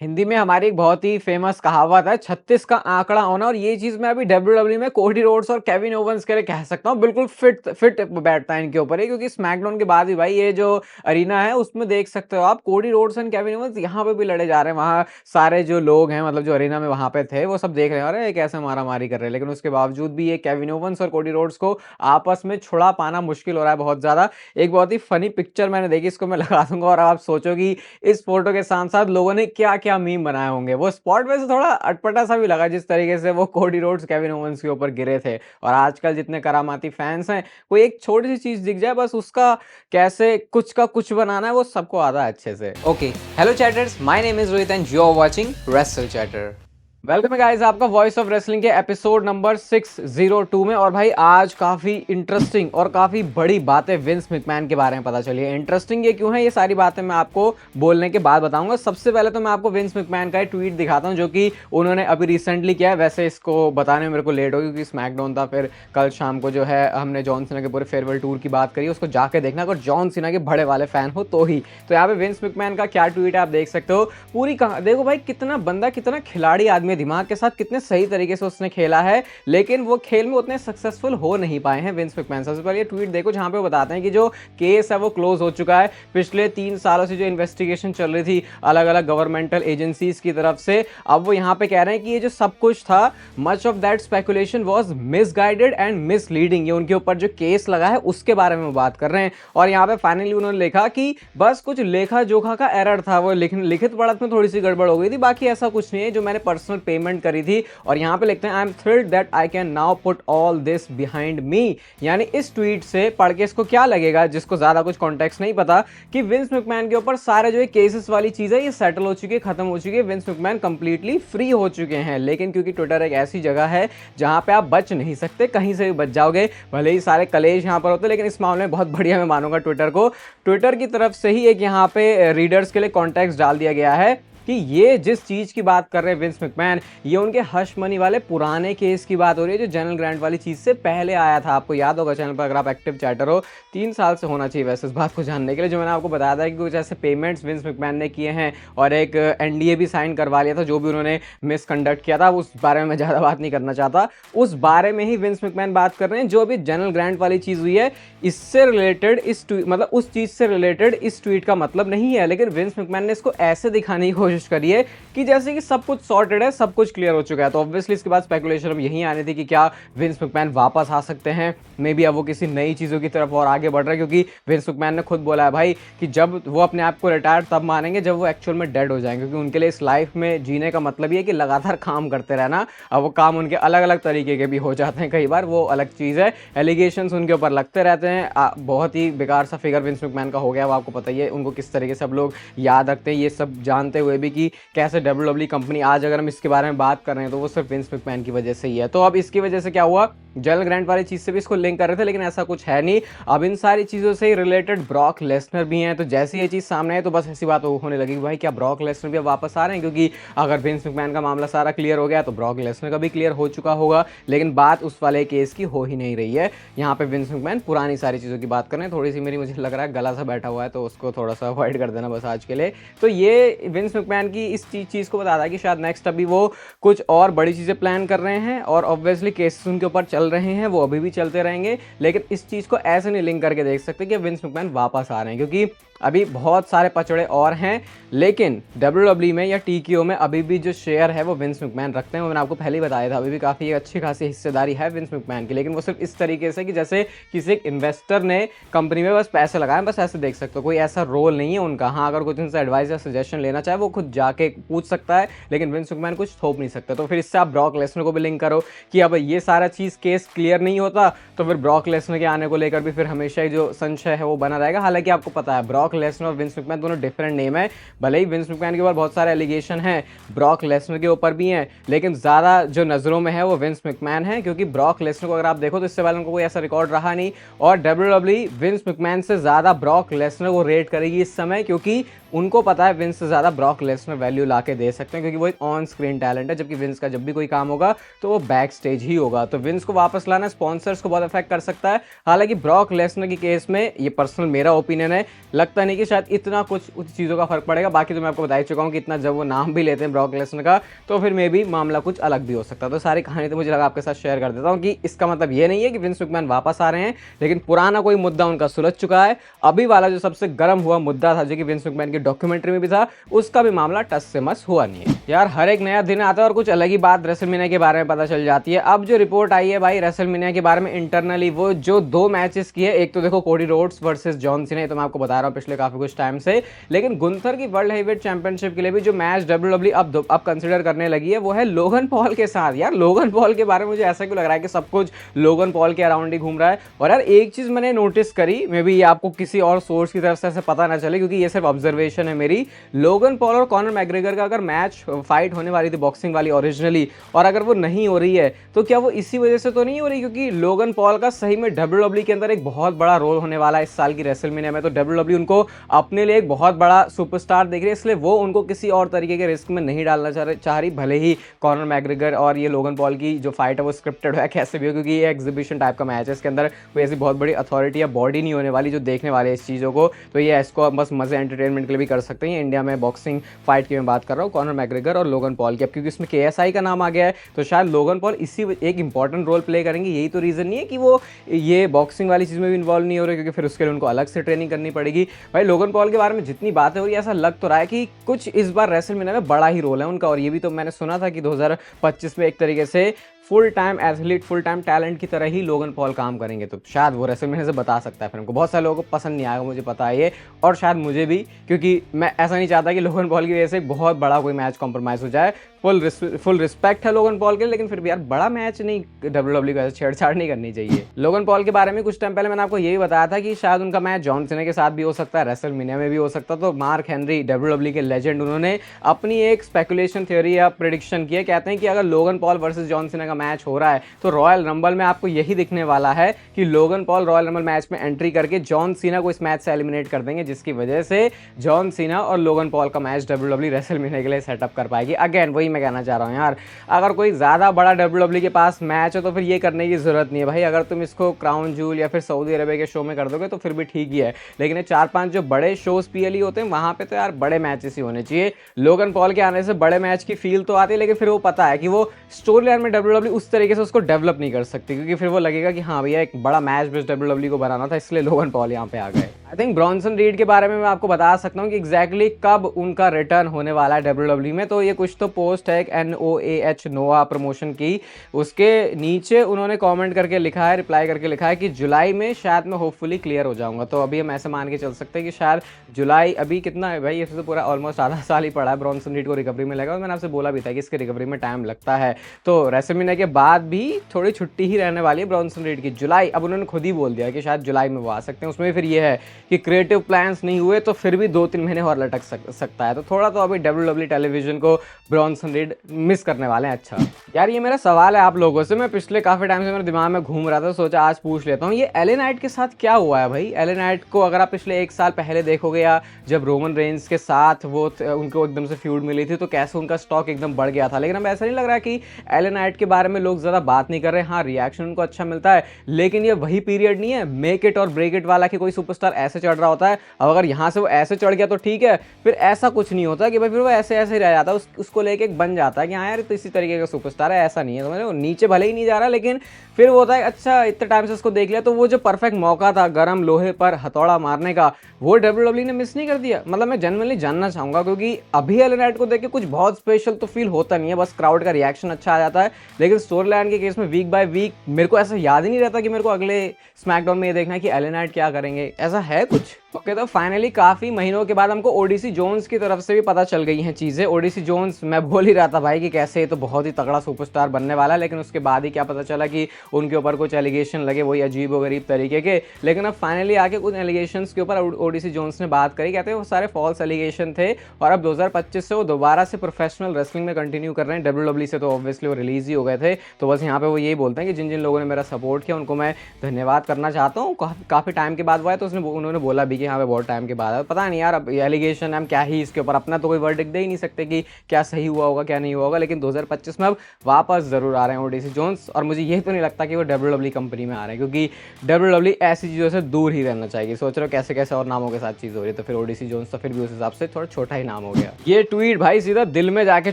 हिंदी में हमारी एक बहुत ही फेमस कहावत है 36 का आंकड़ा होना और ये चीज मैं अभी डब्ल्यूडब्ल्यू में कोडी रोड्स और केविन ओवेंस के लिए कह सकता हूँ। बिल्कुल फिट फिट बैठता है इनके ऊपर ही, क्योंकि स्मैकडाउन के बाद भी भाई ये जो अरीना है उसमें देख सकते हो आप Cody Rhodes and Kevin Owens यहाँ पे भी लड़े जा रहे हैं। वहाँ सारे जो लोग हैं, मतलब जो अरीना में वहां पे थे, वो सब देख रहे हैं अरे ये कैसे मारा मारी कर रहे हैं, लेकिन उसके बावजूद भी ये केविन ओवेंस और कोडी रोड्स को आपस में छुड़ा पाना मुश्किल हो रहा है बहुत ज्यादा। एक बहुत ही फनी पिक्चर मैंने देखी, इसको मैं लगा दूंगा और आप सोचो कि इस फोटो के साथ साथ लोगों ने क्या क्या मीम बनाए होंगे। वो स्पॉट वैसे थोड़ा अटपटा सा भी लगा, जिस तरीके से वो कोडी रोड्स केविन ओवेंस के ऊपर गिरे थे। और आजकल जितने करामाती फैंस हैं, कोई एक छोटी सी चीज दिख जाए बस उसका कैसे कुछ का कुछ बनाना है वो सबको आता है अच्छे से। Okay, hello chatters, my name is Rohit and you are watching wrestle chatter. Welcome guys आपका वॉइस ऑफ रेसलिंग के एपिसोड नंबर 602 में। और भाई आज काफी इंटरेस्टिंग और काफी बड़ी बातें विंस मैकमैन के बारे में पता चली है। इंटरेस्टिंग ये क्यों है, ये सारी बातें मैं आपको बोलने के बाद बताऊंगा। सबसे पहले तो मैं आपको विंस मैकमैन का एक ट्वीट दिखाता हूं जो कि उन्होंने अभी रिसेंटली किया है। वैसे इसको बताने में मेरे को लेट हो क्योंकि स्मैकडाउन था, फिर कल शाम को जो है हमने जॉन सीना के पूरे फेयरवेल टूर की बात करी, उसको जाके देखना अगर जॉन सीना के बड़े वाले फैन हो तो ही। तो यहाँ पे विंस मैकमैन का क्या ट्वीट है आप देख सकते हो। पूरी देखो भाई कितना बंदा, कितना खिलाड़ी आदमी, दिमाग के साथ कितने सही तरीके से उसने खेला है, लेकिन वो खेल में उतने सक्सेसफुल हो नहीं पाए हैं विंस मैकमैन। सबसे पहले ये ट्वीट देखो जहां पे वो बताते हैं कि जो केस है वो क्लोज हो चुका है। पिछले 3 सालों से जो इन्वेस्टिगेशन चल रही थी अलग अलग गवर्नमेंटल एजेंसीज की तरफ से, अब वो यहां पे कह रहे हैं कि ये जो सब कुछ था, much of that speculation was misguided and misleading. ये उनके ऊपर जो केस लगा है उसके बारे में वो बात कर रहे हैं। और यहाँ पे फाइनली उन्होंने लिखा कि बस कुछ लेखा जोखा का एरर था, वो लिखित पढ़त में थोड़ी सी गड़बड़ हो गई थी, बाकी ऐसा कुछ नहीं है। जो मैंने पर्सनल पेमेंट करी थी, और यहां पे लिखते हैं I am thrilled that I can now put all this behind me. यानी इस ट्वीट से पढ़ के इसको क्या लगेगा, जिसको ज्यादा कुछ कॉन्टेक्स्ट नहीं पता, कि विंस मैकमैन के ऊपर सारे जो केसेस वाली चीज है ये सेटल हो चुकी है, खत्म हो चुकी है। विंस मैकमैन कंप्लीटली फ्री हो चुके हैं। लेकिन क्योंकि ट्विटर एक ऐसी जगह है जहां पे आप बच नहीं सकते, कहीं से भी बच जाओगे, भले ही सारे कलेश यहां पर होते, लेकिन इस मामले में बहुत बढ़िया मैं मानूंगा ट्विटर को। ट्विटर की तरफ से ही एक यहाँ पे रीडर्स के लिए कॉन्टेक्स्ट डाल दिया गया है कि ये जिस चीज की बात कर रहे हैं विंस मैकमैन, ये उनके हश मनी वाले पुराने केस की बात हो रही है जो जनरल ग्रांट वाली चीज से पहले आया था। आपको याद होगा चैनल पर अगर आप एक्टिव चैटर हो, 3 साल से होना चाहिए वैसे इस बात को जानने के लिए, जो मैंने आपको बताया था कि कुछ ऐसे पेमेंट्स विंस मैकमैन ने किए हैं और एक एनडीए भी साइन करवा लिया था जो भी उन्होंने मिसकंडक्ट किया था। उस बारे में मैं ज्यादा बात नहीं करना चाहता, उस बारे में ही विंस मैकमैन बात कर रहे हैं। जो भी जनरल ग्रांट वाली चीज हुई है इससे रिलेटेड, इस मतलब उस चीज से रिलेटेड इस ट्वीट का मतलब नहीं है, लेकिन विंस मैकमैन ने इसको ऐसे दिखाने की कोशिश करी है कि जैसे कि सब कुछ सॉर्टेड है, सब कुछ क्लियर हो चुका है। तो ऑब्वियसली इसके बाद स्पेकुलेशन अब यही आनी थी कि क्या विंस मैकमैन वापस आ सकते हैं, मे बी अब वो किसी नई चीजों की तरफ और आगे बढ़ रहे हैं, क्योंकि विंस मैकमैन ने खुद बोला है भाई कि जब वो अपने आप को रिटायर तब मानेंगे जब वो एक्चुअल में डेड हो जाएंगे, क्योंकि उनके लिए इस लाइफ में जीने का मतलब ये है कि लगातार काम करते रहना। अब वो काम उनके अलग अलग तरीके के भी हो जाते हैं कई बार, वो अलग चीज है। एलिगेशंस उनके ऊपर लगते रहते हैं। बहुत ही बेकार सा फिगर विंस मैकमैन का हो गया, वो आपको पता ही है उनको किस तरीके से सब लोग याद रखते हैं, ये सब जानते हुए भी कि कैसे डब्ल्यूडब्ल्यूई कंपनी, आज अगर हम इसके बारे में बात कर रहे हैं तो वो सिर्फ विंस मैकमैन की वजह से ही है। तो अब इसकी वजह से क्या हुआ, जनरल ग्रांट वाली चीज से भी इसको लिंक कर रहे थे, लेकिन ऐसा कुछ है नहीं। अब इन सारी चीजों से रिलेटेड ब्रॉक लेसनर भी हैं, तो जैसे ये चीज सामने है तो बस ऐसी बात होने लगी भाई क्या ब्रॉक लेसनर भी अब वापस आ रहे हैं, क्योंकि अगर विंस मैकमैन का मामला सारा क्लियर हो गया तो ब्रॉक लेसनर का भी क्लियर हो चुका होगा। लेकिन बात उस वाले केस की हो ही नहीं रही है। यहाँ पे विंस मैकमैन पुरानी सारी चीजों की बात कर रहे हैं। थोड़ी सी मेरी मुझे लग रहा है गला सा बैठा हुआ है, तो उसको थोड़ा सा अवॉइड कर देना बस आज के लिए। तो ये विंस मैकमैन की इस चीज को बताता है कि शायद नेक्स्ट अभी वो कुछ और बड़ी चीजें प्लान कर रहे हैं, और ऑब्वियसली केसेस उनके ऊपर चल रहे हैं, वो अभी भी चलते रहेंगे। लेकिन इस चीज को ऐसे नहीं लिंक करके देख सकते कि विंस मैकमैन वापस आ रहे हैं, क्योंकि अभी बहुत सारे पचड़े और हैं। लेकिन डब्ल्यूडब्ल्यूई में या टीकेओ में अभी भी जो शेयर है वो विंस मैकमैन रखते हैं। वो मैंने आपको पहले ही बताया था, अभी भी काफी अच्छी खासी हिस्सेदारी है विंस मैकमैन की, लेकिन वो सिर्फ इस तरीके से कि जैसे किसी एक इन्वेस्टर ने कंपनी में बस पैसे लगाए, बस ऐसे देख सकते हो। कोई ऐसा रोल नहीं है उनका। हाँ, अगर कुछ उनसे एडवाइस या सजेशन लेना चाहे वो खुद जाके पूछ सकता है, लेकिन विंस मैकमैन कुछ थोप नहीं सकता। तो फिर इससे आप ब्रॉक लेसनर को भी लिंक करो कि अब ये सारा चीज केस क्लियर नहीं होता तो फिर ब्रॉक लेसनर के आने को लेकर भी फिर हमेशा ही जो संशय है वो बना रहेगा। हालांकि आपको पता है ब्रॉक लेसनर और विंस मैकमैन दोनों डिफरेंट नेम है। भले ही विंस मैकमैन के ऊपर बहुत सारे एलिगेशन हैं, ब्रॉक लेसनर के ऊपर भी हैं, लेकिन ज्यादा जो नजरों में है वो विंस मैकमैन है, क्योंकि ब्रॉक लेसनर को अगर आप देखो तो इससे पहले उनको कोई ऐसा रिकॉर्ड रहा नहीं। और डब्ल्यूडब्ल्यूई विंस मैकमैन से ज्यादा ब्रॉक लेसनर को रेट करेगी इस समय, क्योंकि उनको पता है विंस से ज्यादा ब्रॉक लेसनर वैल्यू ला के दे सकते हैं, क्योंकि वो एक ऑन स्क्रीन टैलेंट है, जबकि विंस का जब भी कोई काम होगा तो वो बैक स्टेज ही होगा। तो विंस को वापस लाना स्पॉन्सर्स को बहुत अफेक्ट कर सकता है। हालांकि ब्रॉक लेसनर के केस में, ये पर्सनल मेरा ओपिनियन है, लगता लगता नहीं कि शायद इतना कुछ उस चीज़ों का फर्क पड़ेगा। बाकी तो मैं आपको बता ही चुका हूँ कि इतना जब वो नाम भी लेते हैं ब्रॉक लेसनर का, तो फिर मे बी मामला कुछ अलग भी हो सकता है। तो सारी कहानी तो मुझे लगा आपके साथ शेयर कर देता हूँ कि इसका मतलब ये नहीं है कि विंस मैकमैन वापस आ रहे हैं, लेकिन पुराना कोई मुद्दा उनका सुलझ चुका है। अभी वाला जो सबसे गर्म हुआ मुद्दा था, जो कि विंस मैकमैन की डॉक्यूमेंट्री में भी था, उसका भी मामला टस से मस हुआ नहीं है। यार हर एक नया दिन आता है और कुछ अलग ही बात रेसलमेनिया के बारे में पता चल जाती है। अब जो रिपोर्ट आई है भाई रेसलमेनिया के बारे में इंटरनली, वो जो 2 मैचेस किए, एक तो देखो Cody Rhodes versus John Cena, तो मैं आपको बता रहा हूँ पिछले काफी कुछ टाइम से, लेकिन गुंथर की वर्ल्ड हेवीवेट चैंपियनशिप के लिए भी जो मैच डब्ल्यूडब्ल्यू अब कंसीडर करने लगी है वो है लोगन पॉल के साथ। यार लोगन पॉल के बारे में मुझे ऐसा क्यों लग रहा है कि सब कुछ लोगन पॉल के अराउंड ही घूम रहा है। और यार एक चीज मैंने नोटिस करी, मे बी ये आपको किसी और सोर्स की तरफ से ऐसे पता ना चले, क्योंकि ये सिर्फ ऑब्जर्वेशन है मेरी। लोगन पॉल और कॉनर मैग्रेगर का अगर मैच फाइट होने वाली थी बॉक्सिंग वाली ओरिजिनली, और अगर वो नहीं हो रही है तो क्या वो इसी वजह से तो नहीं हो रही क्योंकि लोगन पॉल का सही में डब्ल्यूडब्ल्यू के अंदर एक बहुत बड़ा रोल होने वाला है इस साल की रेसलमेनिया में। तो डब्ल्यूडब्ल्यू उनको अपने लिए एक बहुत बड़ा सुपरस्टार देख रही है, इसलिए वो उनको किसी और तरीके के रिस्क में नहीं डालना चाह रही, भले ही कॉनर मैग्रेगर और ये लोगन पॉल की जो फाइट है वो स्क्रिप्टेड है कैसे भी हो, क्योंकि ये एग्जीबिशन टाइप का मैच है। इसके अंदर कोई ऐसी बहुत बड़ी अथॉरिटी या बॉडी नहीं होने वाली जो देखने वाले इस चीज़ों को। तो ये इसको बस मजे एंटरटेनमेंट के लिए भी कर सकते हैं। इंडिया में बॉक्सिंग फाइट की मैं बात कर रहा हूँ, कॉनर मैग्रेगर और लोगन पॉल की। अब क्योंकि इसमें KSI का नाम आ गया है तो शायद लोगन पॉल इसी एक इंपॉर्टेंट रोल प्ले करेंगे। यही तो रीज़न नहीं है कि वो ये बॉक्सिंग वाली चीज़ में भी इन्वॉल्व नहीं हो रहे, क्योंकि फिर उसके लिए उनको अलग से ट्रेनिंग करनी पड़ेगी। भाई लोगन पॉल के बारे में जितनी बातें हो रही है, ऐसा लग तो रहा है कि कुछ इस बार रेसलमेनिया में बड़ा ही रोल है उनका। और ये भी तो मैंने सुना था कि 2025 में एक तरीके से full time athlete, full time talent की तरह ही लोगन पॉल काम करेंगे। तो शायद वो रेसलमेनिया से बता सकता है फिर हमको। बहुत सारे लोगों को पसंद नहीं आएगा, मुझे पता है ये, और शायद मुझे भी, क्योंकि मैं ऐसा नहीं चाहता कि लोगन पॉल की वजह से बहुत बड़ा कोई मैच कॉम्प्रोमाइज़ हो जाए। फुल रिस्पेक्ट है लोगन पॉल के लिए, लेकिन फिर भी यार बड़ा मैच नहीं, डब्ल्यूडब्ल्यू को ऐसे छेड़छाड़ नहीं करनी चाहिए। लोगन पॉल के बारे में कुछ टाइम पहले मैंने आपको ये भी बताया था कि शायद उनका मैच जॉन सीना के साथ भी हो सकता है, रेसलमेनिया में भी हो सकता है। तो मार्क हेनरी डब्ल्यूडब्ल्यू के लेजेंड, उन्होंने अपनी एक स्पेकुलेशन थ्योरी या प्रेडिक्शन की है। कहते हैं कि अगर Logan Paul versus John Cena का मैच हो रहा है तो रॉयल रंबल में आपको यही दिखने वाला है कि Logan Paul royal rumble match में एंट्री करके जॉन सीना को इस मैच से एलिमिनेट कर देंगे, जिसकी वजह से जॉन सीना और लोगन पॉल का मैच डब्ल्यूडब्ल्यू रेसलमेनिया के लिए सेटअप कर पाएगी। अगेन वही मैं कहना चाह रहा हूँ यार, अगर कोई ज़्यादा बड़ा डब्ल्यूडब्ल्यू के पास मैच है तो फिर ये करने की ज़रूरत नहीं है भाई। अगर तुम इसको क्राउन जूल या फिर सऊदी अरबिया के शो में कर दोगे तो फिर भी ठीक ही है, लेकिन ये 4-5 जो बड़े शोज PLE होते हैं वहाँ पे तो यार बड़े मैचेस ही होने चाहिए। लोगन पॉल के आने से बड़े मैच की फील तो आती है, लेकिन फिर वो पता है कि वो स्टोरी लाइन में डब्ल्यूडब्ल्यू उस तरीके से उसको डेवलप नहीं कर सकती, क्योंकि फिर वो लगेगा कि हाँ भैया एक बड़ा मैच बस डब्ल्यूडब्ल्यू को बनाना था, इसलिए लोगन पॉल यहाँ पे आ गए। आई थिंक ब्रॉन्सन रीड के बारे में मैं आपको बता सकता हूँ कि एग्जैक्टली कब उनका रिटर्न होने वाला है डब्ल्यूडब्ल्यू में। तो ये कुछ तो पोस्ट है NOAH नोआ प्रमोशन की, उसके नीचे उन्होंने कमेंट करके लिखा है, रिप्लाई करके लिखा है कि जुलाई में शायद मैं होपफुली क्लियर हो जाऊंगा। तो अभी हम ऐसे मान के चल सकते हैं कि शायद जुलाई, अभी कितना है भाई, इससे तो पूरा ऑलमोस्ट आधा साल ही पड़ा है ब्रॉन्सन रीड को रिकवरी में लगा। और मैंने आपसे बोला भी था कि इसके रिकवरी में टाइम लगता है। तो रेसलमेनिया के बाद भी थोड़ी छुट्टी ही रहने वाली है ब्रॉन्सन रीड की, जुलाई। अब उन्होंने खुद ही बोल दिया कि शायद जुलाई में वो आ सकते हैं। उसमें फिर ये है कि क्रिएटिव प्लान्स नहीं हुए तो फिर भी 2-3 महीने और लटक सकता है। तो थोड़ा तो अभी डब्ल्यूडब्ल्यू टेलीविजन को ब्रॉन्सन रीड मिस करने वाले हैं। अच्छा यार ये मेरा सवाल है आप लोगों से, मैं पिछले काफी टाइम से मेरे दिमाग में घूम रहा था, सोचा आज पूछ लेता हूँ, ये LA नाइट के साथ क्या हुआ है भाई। LA नाइट को अगर आप पिछले 1 साल पहले देखोगे, या जब रोमन रेंस के साथ वो उनको एकदम से फ्यूड मिली थी तो कैसे उनका स्टॉक एकदम बढ़ गया था। लेकिन अब ऐसा नहीं लग रहा कि LA नाइट के बारे में लोग ज्यादा बात नहीं कर रहे। हाँ रिएक्शन उनको अच्छा मिलता है, लेकिन ये वही पीरियड नहीं है मेक इट और ब्रेक इट वाला कि कोई सुपरस्टार ऐसे चढ़ रहा होता है, अब अगर यहाँ से वो ऐसे चढ़ गया तो ठीक है, फिर ऐसा कुछ नहीं होता कि भाई फिर वो ऐसे ऐसे ही रह जाता है, उसको लेके एक बन जाता है कि हाँ यार तो इसी तरीके का सुपरस्टार है। ऐसा नहीं है, तो नीचे भले ही नहीं जा रहा, लेकिन फिर वो होता है अच्छा इतने टाइम से उसको देख लिया, तो वो जो परफेक्ट मौका था गर्म लोहे पर हथौड़ा मारने का, वो डब्ल्यूडब्ल्यू ने मिस नहीं कर दिया। मतलब मैं जनरली जानना चाहूंगा, क्योंकि अभी LA नाइट को देख के कुछ बहुत स्पेशल तो फील होता नहीं है, बस क्राउड का रिएक्शन अच्छा आ जाता है। लेकिन स्टोरी लाइन के केस में वीक बाय वीक मेरे को ऐसा याद ही नहीं रहता कि मेरे को अगले स्मैकडाउन में ये देखना है कि LA नाइट क्या करेंगे, ऐसा है कुछ। ओके तो फाइनली काफी महीनों के बाद हमको ओडीसी जोन्स की तरफ से भी पता चल गई हैं चीजें। ओडीसी जोन्स मैं बोल ही रहा था भाई कि कैसे तो बहुत ही तगड़ा सुपरस्टार बनने वाला है, लेकिन उसके बाद ही क्या पता चला कि उनके ऊपर कुछ एलिगेशन लगे वही अजीब व गरीब तरीके के। लेकिन अब फाइनली आके कुछ एलिगेशंस के ऊपर ओडीसी जोन्स ने बात करी, कहते हैं वो सारे फॉल्स एलिगेशन थे और अब 2025 से वो दोबारा से प्रोफेशनल रेसलिंग में कंटिन्यू कर रहे हैं। डब्ल्यूडब्ल्यू से तो ऑब्वियसली वो रिलीज ही हो गए थे, तो बस यहाँ पे वो यही बोलते हैं कि जिन जिन लोगों ने मेरा सपोर्ट किया उनको मैं धन्यवाद करना चाहता हूँ। काफ़ी टाइम के बाद वो है, तो उन्होंने बोला भी कि यहाँ पे बहुत टाइम के बाद है। पता नहीं यार, अब एलिगेशन हम क्या ही इसके ऊपर अपना तो कोई वर्डिक्ट दे ही नहीं सकते कि क्या सही हुआ होगा क्या नहीं हुआ होगा, लेकिन 2025 में अब वापस ज़रूर आ रहे हैं ओडीसी जोन्स। और मुझे ये तो नहीं लगता कि वो WWE कंपनी में आ रहे हैं, क्योंकि WWE ऐसी चीज़ों से दूर ही रहना चाहिए। सोच रहे हो कैसे कैसे और नामों के साथ चीज़ हो रही है, तो फिर ओडीसी जोन्स तो फिर भी उस हिसाब से थोड़ा छोटा ही नाम हो गया। ये ट्वीट भाई सीधा दिल में जाके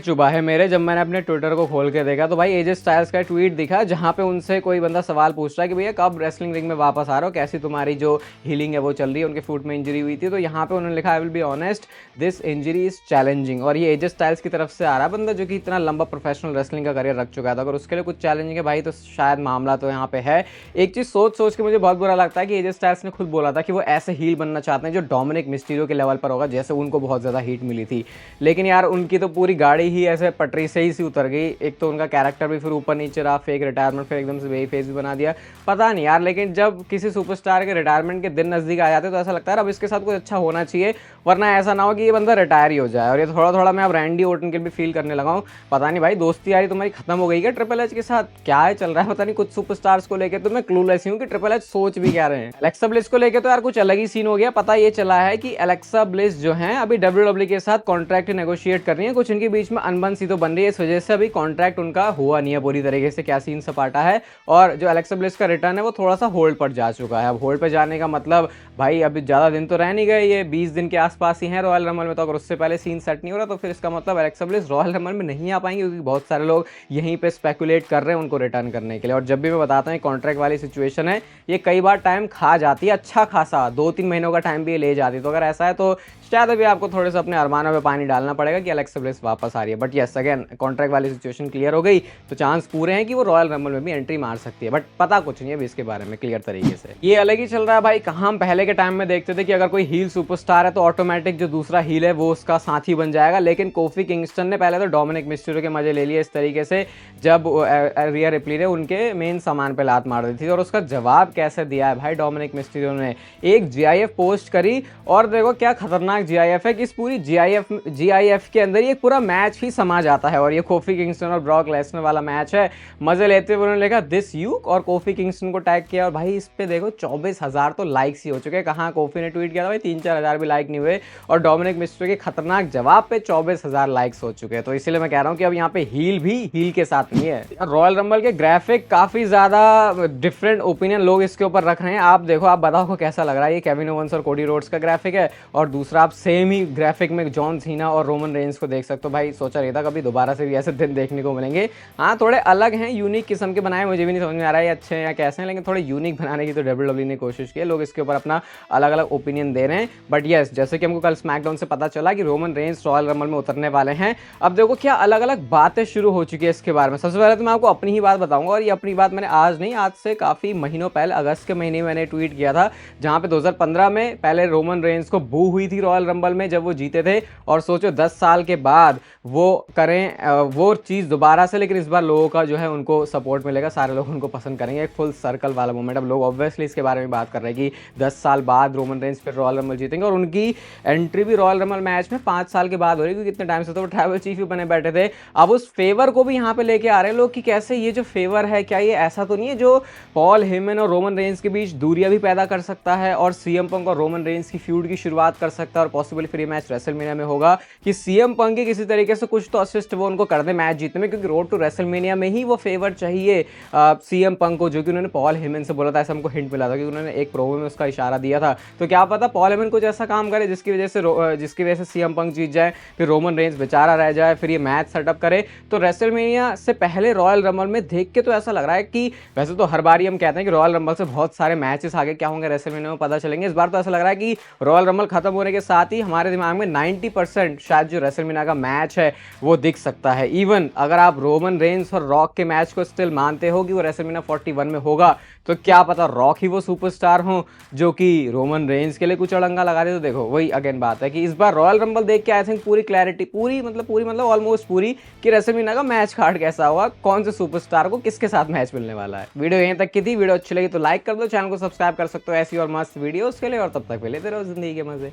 चुभा है मेरे, जब मैंने अपने ट्विटर को खोल के देखा तो भाई एजे स्टाइल्स का ट्वीट दिखा, जहाँ पे उनसे कोई बंदा सवाल पूछ रहा है कि भैया कब रेसलिंग रिंग में वापस आ रहे हो, कैसी तुम्हारी जो हीलिंग है वो चल रही है। उनके फुट में इंजरी हुई थी, तो यहाँ पे उन्होंने लिखा I will be honest this injury is challenging. और ये एजे स्टाइल्स की तरफ से आ रहा है बंदा जो कि इतना लंबा प्रोफेशनल रेसलिंग का करियर रख चुका था, अगर उसके लिए कुछ चैलेंजिंग है भाई तो शायद मामला तो यहाँ पे है। एक चीज़ सोच सोच के मुझे बहुत बुरा लगता है कि एजे स्टाइल्स ने खुद बोला था कि वो ऐसे हील बनना चाहते हैं जो डोमिनिक मिस्टीरियो के लेवल पर होगा, जैसे उनको बहुत ज़्यादा हीट मिली थी। लेकिन यार उनकी तो पूरी गाड़ी ही ऐसे पटरी से ही सी उतर गई। एक तो उनका कैरेक्टर भी फिर ऊपर नीचे रहा, फेक रिटायरमेंट, फिर एकदम से बेही फेस भी बना दिया। पता नहीं यार, लेकिन जब किसी सुपरस्टार के रिटायरमेंट के दिन नज़दीक आ जाते तो ऐसा लगता है अब इसके साथ कुछ अच्छा होना चाहिए, वरना ऐसा ना हो कि ये बंदा रिटायर ही हो जाए। और ये थोड़ा थोड़ा मैं अब रैंडी ओर्टन के भी फील करने लगा हूँ। पता नहीं भाई दोस्ती यारी तुम्हारी खत्म हो गई क्या ट्रिपल एच के साथ, क्या है चल रहा है पता नहीं। कुछ सुपरस्टार्स को लेकर तो मैं क्लूलेस हूँ कि ट्रिपल एच सोच भी क्या रहे हैं। एलेक्सा ब्लिस को लेकर तो यार कुछ अलग ही सीन हो गया। पता ये चला है कि एलेक्सा ब्लिस जो है अभी WWE के साथ कॉन्ट्रैक्ट नेगोशिएट कर रही है, कुछ इनके बीच में अनबन सी तो बन रही है, इस वजह से अभी कॉन्ट्रैक्ट उनका हुआ नहीं है पूरी तरीके से, क्या सीन सपाटा है। और जो एलेक्सा ब्लिस का रिटर्न है वो थोड़ा सा होल्ड पर जा चुका है। अब होल्ड पर जाने का मतलब भाई अभी ज़्यादा दिन तो रह नहीं गए, ये 20 दिन के आसपास ही हैं रॉयल रंबल में, तो अगर उससे पहले सीन सेट नहीं हो रहा तो फिर इसका मतलब एलेक्सा ब्लिस रॉयल रंबल में नहीं आ पाएंगे, क्योंकि बहुत सारे लोग यहीं पे स्पेकुलेट कर रहे हैं उनको रिटर्न करने के लिए। और जब भी मैं बताता हूँ कॉन्ट्रैक्ट वाली सिचुएशन है, ये कई बार टाइम खा जाती है, अच्छा खासा 2-3 महीनों का टाइम भी ये ले जाती है। तो अगर ऐसा है तो शायद अभी आपको थोड़े से अपने अरमानों में पानी डालना पड़ेगा कि एलेक्सा ब्लिस वापस आ रही है। बट यस अगेन कॉन्ट्रैक्ट वाली सिचुएशन क्लियर हो गई तो चांस पूरे हैं कि वो रॉयल रंबल में भी एंट्री मार सकती है, बट पता कुछ नहीं है अभी इसके बारे में क्लियर तरीके से। ये अलग ही चल रहा है भाई। कहाँ हम पहले के टाइम में देखते थे कि अगर कोई हील सुपरस्टार है तो ऑटोमेटिक जो दूसरा हील है वो उसका साथी बन जाएगा, लेकिन कोफी किंगस्टन ने पहले तो डोमिनिक मिस्टीरियो के मजे ले लिए इस तरीके से जब रिया रिप्ली ने उनके मेन सामान पे लात मार दी थी। और उसका जवाब कैसे दिया है भाई डोमिनिक मिस्टीरियो ने, एक जीआईएफ पोस्ट करी और देखो क्या खतरनाक जीआईएफ है कि इस पूरी जीआईएफ के अंदर ये पूरा मैच ही समा जाता है। और ये कोफी किंगस्टन और ब्रॉक लेसनर वाला मैच है, मजे लेते हुए उन्होंने लिखा दिस यूक और कोफी किंगस्टन को टैग किया। और भाई इस पे देखो 24,000 तो लाइक्स ही हो चुके हैं। कहाँ कोफी ने ट्वीट किया था भाई 3-4 हज़ार भी लाइक नहीं हुए, और डोमिनिक मिस्टीरियो के खतरनाक जवाब पे 24,000 लाइक्स हो चुके हैं। तो इसीलिए मैं कह रहा हूँ कि अब यहाँ पे हील भी हील के साथ नहीं है। रॉयल रंबल के ग्राफिक काफी ज्यादा डिफरेंट ओपिनियन लोग इसके ऊपर रख रहे हैं। आप देखो, आप बताओ को कैसा लग रहा है। ये केविन ओवंस और कोडी रोड्स का ग्राफिक है, और दूसरा आप सेम ही ग्राफिक में जॉन सीना और रोमन रेंज को देख सकते हो। भाई सोचा नहीं था कभी दोबारा से भी ऐसे दिन देखने को मिलेंगे। हाँ थोड़े अलग हैं, यूनिक किस्म के बनाए, मुझे भी नहीं समझ में आ रहा है अच्छे हैं या कैसे हैं, लेकिन थोड़े यूनिक बनाने की तो WWE ने कोशिश की है। लोग इसके ऊपर अपना अलग अलग ओपिनियन दे रहे हैं। बट यस, जैसे कि हमको कल स्मैकडाउन से पता चला कि रोमन रेंज रॉयल रंबल में उतरने वाले हैं। अब देखो क्या अलग अलग बातें शुरू हो चुकी है इसके बारे में। सबसे पहले तो मैं आपको अपनी ही बात बताऊंगा, और ये अपनी बात मैंने आज नहीं, आज से काफी महीनों पहले अगस्त के महीने में मैंने ट्वीट किया था, जहां पे 2015 में पहले रोमन रेंज को बू हुई थी रॉयल रंबल में जब वो जीते थे। और सोचो 10 साल के बाद वो करें वो चीज़ दोबारा से, लेकिन इस बार लोगों का जो है उनको सपोर्ट मिलेगा, सारे लोग उनको पसंद करेंगे। एक फुल सर्कल वाला मोमेंट। अब लोग ऑब्वियसली इसके बारे में बात कर रहे हैं कि 10 साल बाद रोमन रेंज फिर रॉयल रंबल जीतेंगे, और उनकी एंट्री भी रॉयल रंबल मैच में 5 साल के बाद हो रही है, क्योंकि इतने टाइम से तो वो ट्राइबल चीफ ही बने बैठे थे। अब उस फेवर को भी यहाँ पे लेके आ रहे हैं लोग कि कैसे ये जो फेवर है, क्या ये ऐसा तो नहीं है जो पॉल हेमन और रोमन रेंज के बीच दूरियां भी पैदा कर सकता है, और सीएम पंक और रोमन रेंज की फ्यूड की शुरुआत कर सकता है। और पॉसिबली फिर ये मैच रेसलमेनिया में होगा कि सीएम पंक के किसी तरीके से कुछ तो असिस्ट वो उनको कर दे मैच जीतने में, क्योंकि रोड टू रेसलमेनिया में ही वो फेवर चाहिए सीएम पंक को, जो कि उन्होंने पॉल हेमन से बोला था। ऐसा हमको हिंट मिला था, क्योंकि उन्होंने एक प्रोमो में उसका इशारा दिया था। तो क्या पता पॉल हेमन कुछ ऐसा काम करे जिसकी वजह से सीएम पंक जीत जाए, फिर रोमन रेंज बेचारा रह जाए, फिर ये मैच सेटअप करे। तो रेसलमेनिया से पहले रॉयल रंबल में देख के तो ऐसा लग रहा है कि वैसे तो हर बार हम कहते हैं कि रॉयल रंबल से बहुत सारे मैचेस आगे क्या होंगे रेसलमेनिया में पता चलेंगे। इस बार तो ऐसा लग रहा है कि रॉयल रंबल खत्म होने के साथ ही हमारे दिमाग में 90% शायद जो रेसलमेनिया का मैच है वो दिख सकता है। इवन अगर आप रोमन रेंज और रॉक के मैच को स्टिल मानते हो कि वो रेसलमेनिया 41 में होगा, तो क्या पता रॉक ही वो सुपरस्टार हो जो कि रोमन रेंज के लिए कुछ अड़ंगा लगा दे। तो देखो वही अगेन बात है कि इस बार रॉयल रंबल देख के आई थिंक पूरी क्लैरिटी, पूरी मतलब ऑलमोस्ट पूरी, कि रेसलमेनिया का मैच कार्ड कैसा होगा, कौन से सुपरस्टार को किसके साथ मैच मिलने वाला है। वीडियो यहीं तक की थी। वीडियो अच्छी लगी तो लाइक कर दो, चैनल को सब्सक्राइब कर सकते हो ऐसी और मस्त वीडियोस के लिए, और तब तक लेते रहो जिंदगी के मजे।